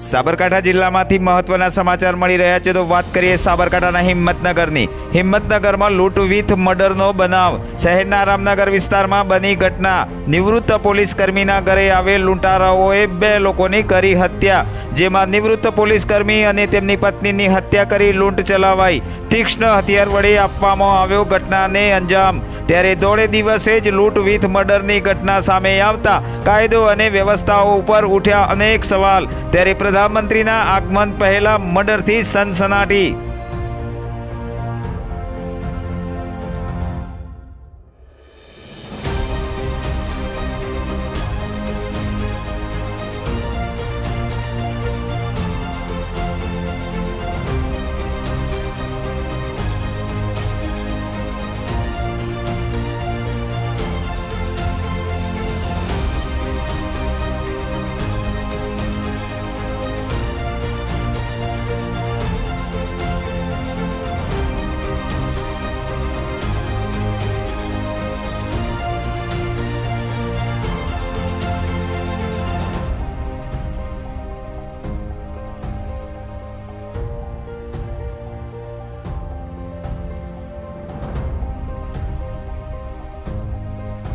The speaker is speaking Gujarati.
સાબરકાંઠા જિલ્લામાંથી મહત્વના સમાચાર મળી રહ્યા છે તો વાત કરીએ સાબરકાંઠાના હિંમતનગરની। હિંમતનગરમાં લૂંટ વિથ મર્ડરનો બનાવ। શહેરના રામનગર વિસ્તારમાં બની ઘટના। નિવૃત્ત પોલીસ કર્મીના ઘરે આવેલ લૂંટારાઓએ 2 લોકોની કરી હત્યા, જેમાં નિવૃત્ત પોલીસ કર્મી અને તેમની પત્નીની હત્યા કરી લૂંટ ચલાવાઈ। તીક્ષ્ણ હથિયાર વડે આપવામાં આવ્યો ઘટનાને અંજામ। ત્યારે દોડે દિવસે જ લૂંટ વિથ મર્ડરની ઘટના સામે આવતા કાયદો અને વ્યવસ્થાઓ ઉપર ઉઠ્યા અનેક સવાલ। ત્યારે પ્રધાનમંત્રીના આગમન પહેલા મર્ડરથી સનસનાટી।